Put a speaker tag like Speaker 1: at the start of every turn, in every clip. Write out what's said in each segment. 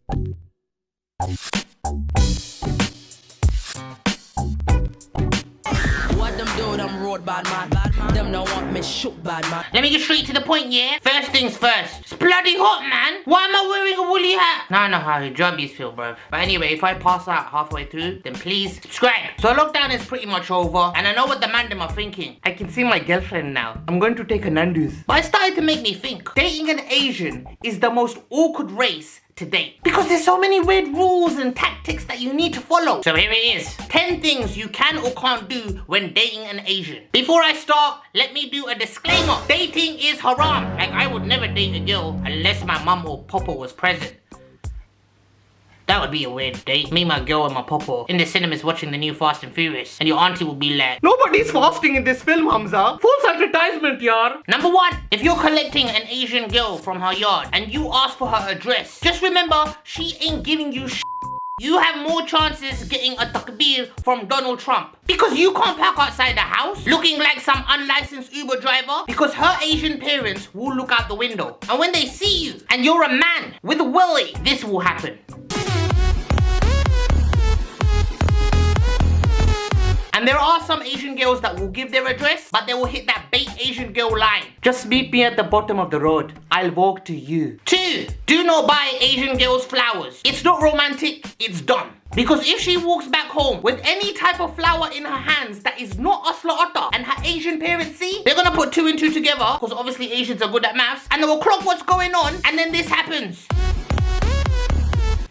Speaker 1: What them do, them road bad man. Them don't want me shoot bad man.
Speaker 2: Let me get straight to the point, yeah? First things first. It's bloody hot, man. Why am I wearing a woolly hat? Now I know how your jobbies feel, bruv. But anyway, if I pass out halfway through, then please subscribe. So lockdown is pretty much over, and I know what the man are thinking. I can see my girlfriend now. I'm going to take a Nando's. But it started to make me think. Dating an Asian is the most awkward race to date, because there's so many weird rules and tactics that you need to follow. So here it is. 10 things you can or can't do when dating an Asian. Before I start, let me do a disclaimer. Dating is haram. Like, I would never date a girl unless my mum or papa was present. That would be a weird date. Me, my girl, and my papa in the cinemas watching the new Fast and Furious, and your auntie will be like, "Nobody's fasting in this film, Humza. False advertisement, yaar." Number 1, if you're collecting an Asian girl from her yard and you ask for her address, just remember, she ain't giving you shit. You have more chances getting a takbir from Donald Trump, because you can't park outside the house looking like some unlicensed Uber driver, because her Asian parents will look out the window. And when they see you and you're a man with a willy, this will happen. And there are some Asian girls that will give their address, but they will hit that bait Asian girl line. Just meet me at the bottom of the road. I'll walk to you. 2, do not buy Asian girls flowers. It's not romantic, it's dumb. Because if she walks back home with any type of flower in her hands that is not asla atta, and her Asian parents see, they're gonna put 2 and 2 together, because obviously Asians are good at maths, and they will clock what's going on, and then this happens.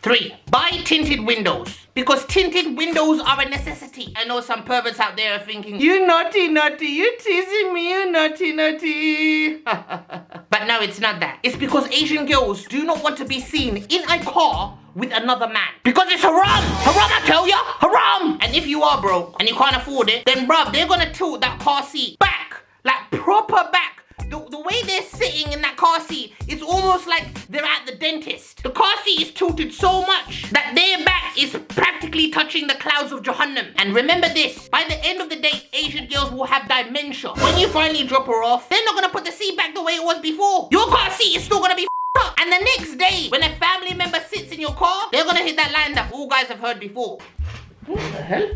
Speaker 2: 3, buy tinted windows, because tinted windows are a necessity. I know some perverts out there are thinking, "You naughty, you teasing me, you naughty." But no, it's not that. It's because Asian girls do not want to be seen in a car with another man, because it's haram. Haram, I tell ya, haram. And if you are broke and you can't afford it, then bruv, they're gonna tilt that car seat back, like proper back. The way they're sitting in that car seat, it's almost like they're at the dentist. The car seat is tilted so much that their back is practically touching the clouds of Jahannam. And remember this, by the end of the day, Asian girls will have dementia. When you finally drop her off, they're not gonna put the seat back the way it was before. Your car seat is still gonna be up. And the next day, when a family member sits in your car, they're gonna hit that line that all guys have heard before. What the hell?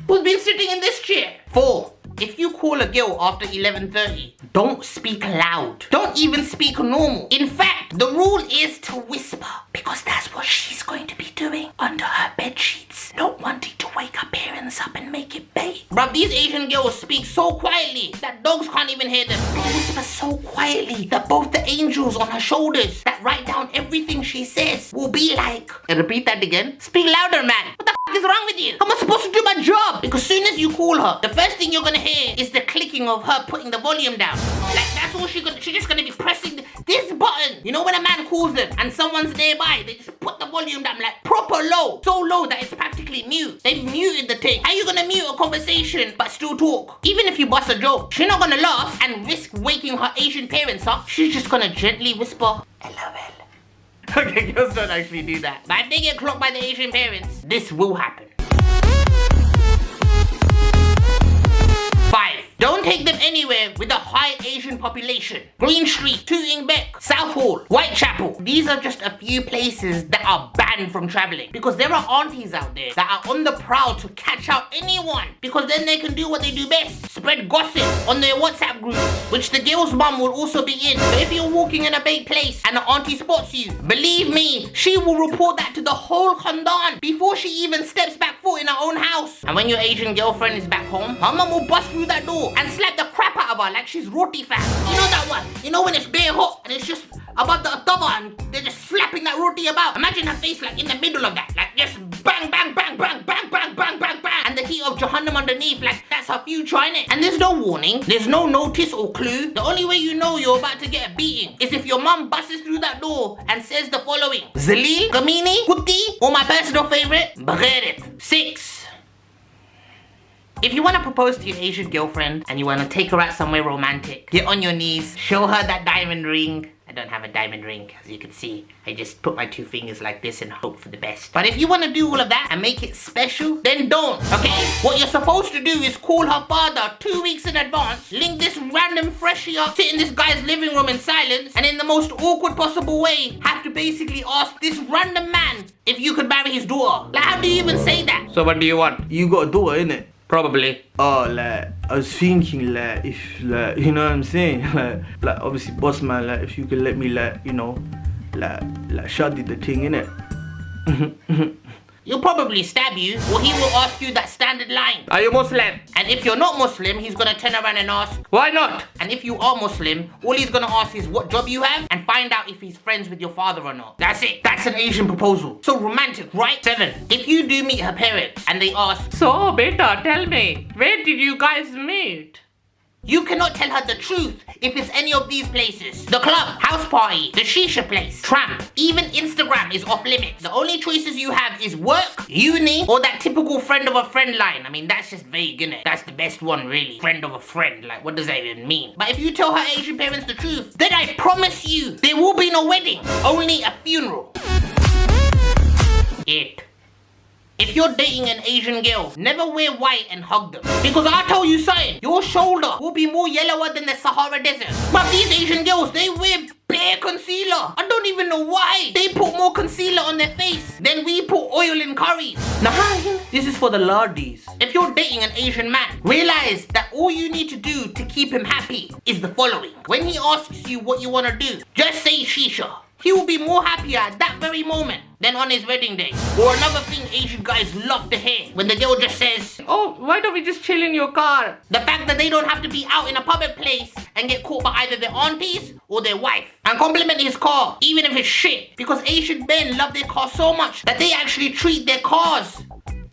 Speaker 2: Who's been sitting in this chair? 4, if you call a girl after 11:30, don't speak loud. Don't even speak normal. In fact, the rule is to whisper, because that's what she's going to be doing under her bed sheets. Not wanting to wake her parents up and make it bait. Bruv, these Asian girls speak so quietly that dogs can't even hear them. They whisper so quietly that both the angels on her shoulders that write down everything she says will be like, repeat that again. Speak louder, man. What the f is wrong with you? How am I supposed to do my job? Because soon as you call her, the first thing you're gonna hear is the clicking of her putting the volume down. Like, that's all she's just gonna be pressing this button. You know when a man calls them and someone's nearby, they just put the volume down like proper low. So low that it's practically mute. They've muted the thing. How are you gonna mute a conversation but still talk? Even if you bust a joke, she's not gonna laugh and risk waking her Asian parents up. She's just gonna gently whisper, LOL. Okay, girls don't actually do that. But if they get clocked by the Asian parents, this will happen. 5, don't take them anywhere with a high Asian population. Green Street, Tooting Beck, Southall, Whitechapel. These are just a few places that are banned from traveling, because there are aunties out there that are on the prowl to catch out anyone, because then they can do what they do best, spread gossip on their WhatsApp group, which the girl's mum will also be in. So if you're walking in a big place and an auntie spots you, believe me, she will report that to the whole khandan before she even steps back foot in her own house. And when your Asian girlfriend is back home, her mum will bust through that door and slap the crap out of her like she's roti fat. You know that one? You know when it's bare hot and it's just above the tava and they're just slapping that roti about? Imagine her face like in the middle of that, like just bang, bang, bang, bang, bang, bang, bang, bang, bang, and the heat of Jahannam underneath, like that's her future, innit? And there's no warning, there's no notice or clue. The only way you know you're about to get a beating is if your mum busts through that door and says the following: Zalil, Kamini, Kutti, or my personal favorite, Bagherit. 6, if you want to propose to your Asian girlfriend and you want to take her out somewhere romantic, get on your knees, show her that diamond ring. I don't have a diamond ring, as you can see. I just put my 2 fingers like this and hope for the best. But if you want to do all of that and make it special, then don't, okay? What you're supposed to do is call her father 2 weeks in advance, link this random freshie up, sit in this guy's living room in silence, and in the most awkward possible way, have to basically ask this random man if you could marry his daughter. Like, how do you even say that? So what do you want?
Speaker 3: You got a daughter, innit?
Speaker 2: Probably.
Speaker 3: Oh, like, I was thinking, like, if, like, you know what I'm saying? Like obviously, boss man, like, if you could let me, like, you know, like, shut the thing, innit?
Speaker 2: He'll probably stab you, or he will ask you that standard line.
Speaker 4: Are you Muslim?
Speaker 2: And if you're not Muslim, he's gonna turn around and ask,
Speaker 4: Why not?
Speaker 2: and if you are Muslim, all he's gonna ask is what job you have and find out if he's friends with your father or not. That's it. That's an Asian proposal. So romantic, right? 7. If you do meet her parents and they ask,
Speaker 4: So, beta, tell me, where did you guys meet?
Speaker 2: you cannot tell her the truth if it's any of these places. The club, house party, the shisha place, tramp, even Instagram is off limits. The only choices you have is work, uni, or that typical friend of a friend line. I mean, that's just vague, innit? That's the best one, really. Friend of a friend, like, what does that even mean? But if you tell her Asian parents the truth, then I promise you, there will be no wedding, only a funeral. 8. If you're dating an Asian girl, never wear white and hug them. Because I'll tell you something, your shoulder will be more yellower than the Sahara Desert. But these Asian girls, they wear bare concealer. I don't even know why. They put more concealer on their face than we put oil in curries. Nah, this is for the lardies. If you're dating an Asian man, realize that all you need to do to keep him happy is the following. When he asks you what you want to do, just say shisha. He will be more happier at that very moment than on his wedding day. Or another thing Asian guys love to hear, when the girl just says,
Speaker 4: Oh, why don't we just chill in your car?
Speaker 2: the fact that they don't have to be out in a public place and get caught by either their aunties or their wife. And compliment his car, even if it's shit. Because Asian men love their cars so much that they actually treat their cars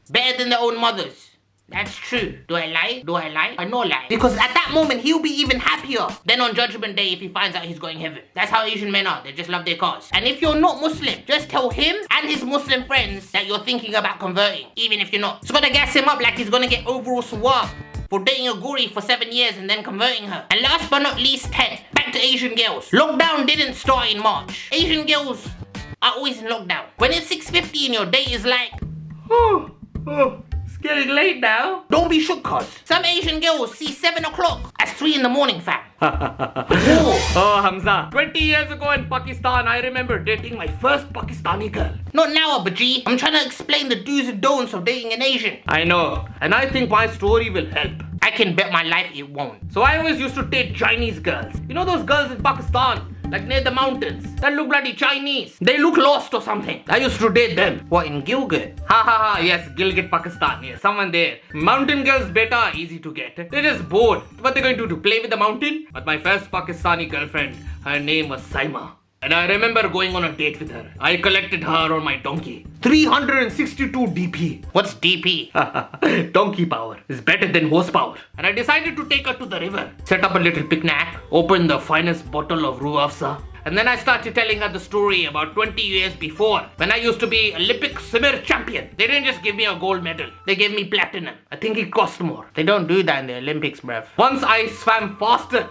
Speaker 2: better than their own mothers. That's true. Do I lie? Do I lie? I know lie. Because at that moment, he'll be even happier than on Judgment Day if he finds out he's going heaven. That's how Asian men are. They just love their cars. And if you're not Muslim, just tell him and his Muslim friends that you're thinking about converting, even if you're not. It's gonna gas him up like he's gonna get overall sawab for dating a guri for 7 years and then converting her. And last but not least, 10. Back to Asian girls. Lockdown didn't start in March. Asian girls are always in lockdown. When it's 6:50 and your day is like,
Speaker 4: It's getting late now.
Speaker 2: don't be shook, cuz. Some Asian girls see 7 o'clock as 3 in the morning, fam.
Speaker 4: Oh, Humza. 20 years ago in Pakistan, I remember dating my first Pakistani girl.
Speaker 2: Not now, Abaji. I'm trying to explain the do's and don'ts of dating an Asian.
Speaker 4: I know. And I think my story will help.
Speaker 2: I can bet my life it won't.
Speaker 4: So I always used to date Chinese girls. You know those girls in Pakistan, like near the mountains, that look bloody Chinese. They look lost or something. I used to date them.
Speaker 2: What, in Gilgit?
Speaker 4: Ha, yes, Gilgit, Pakistan. Yes, someone there. Mountain girls beta are easy to get. They're just bored. What they're going to do? Play with the mountain? But my first Pakistani girlfriend, her name was Saima. And I remember going on a date with her. I collected her on my donkey. 362 DP.
Speaker 2: What's DP?
Speaker 4: Donkey power is better than horsepower. And I decided to take her to the river. Set up a little picnic. Open the finest bottle of Ruafsa. And then I started telling her the story about 20 years before, when I used to be Olympic swimmer champion. They didn't just give me a gold medal. They gave me platinum. I think it cost more.
Speaker 2: They don't do that in the Olympics, bruv.
Speaker 4: Once I swam faster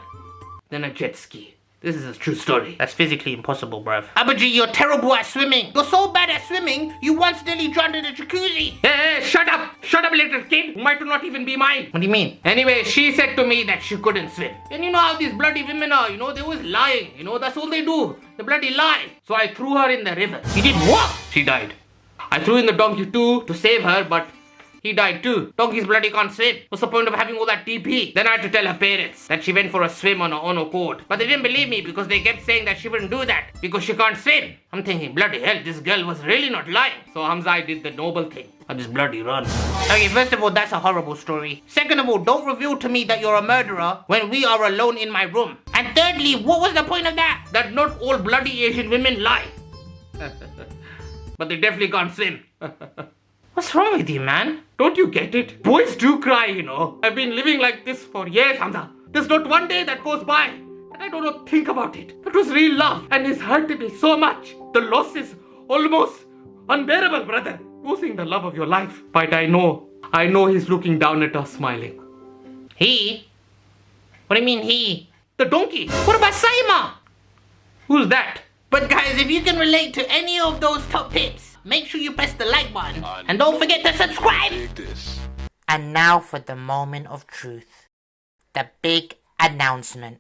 Speaker 4: than a jet ski. This is a true story.
Speaker 2: That's physically impossible, bruv. Abaji, you're terrible at swimming. You're so bad at swimming, you once nearly drowned in a jacuzzi.
Speaker 4: Hey, shut up! Shut up, little kid! You might not even be mine.
Speaker 2: What do you mean?
Speaker 4: Anyway, she said to me that she couldn't swim. And you know how these bloody women are, they always lying. That's all they do. They bloody lie. So I threw her in the river.
Speaker 2: You did what?
Speaker 4: She died. I threw in the donkey too to save her, but he died too. Donkeys bloody can't swim. What's the point of having all that TP? Then I had to tell her parents that she went for a swim on her own accord. But they didn't believe me because they kept saying that she wouldn't do that because she can't swim. I'm thinking, bloody hell, this girl was really not lying. So Humza, I did the noble thing. I just bloody run.
Speaker 2: Okay, first of all, that's a horrible story. Second of all, don't reveal to me that you're a murderer when we are alone in my room. And thirdly, what was the point of that?
Speaker 4: That not all bloody Asian women lie. But they definitely can't swim.
Speaker 2: What's wrong with you, man?
Speaker 4: Don't you get it? Boys do cry, I've been living like this for years, Humza. There's not one day that goes by that I don't think about it. That was real love and it's hurted me so much. The loss is almost unbearable, brother. Losing the love of your life. But I know he's looking down at us smiling.
Speaker 2: He? What do you mean he?
Speaker 4: The donkey.
Speaker 2: What about Saima?
Speaker 4: Who's that?
Speaker 2: But guys, if you can relate to any of those top tips, make sure you press the like button and don't forget to subscribe. And now for the moment of truth. The big announcement.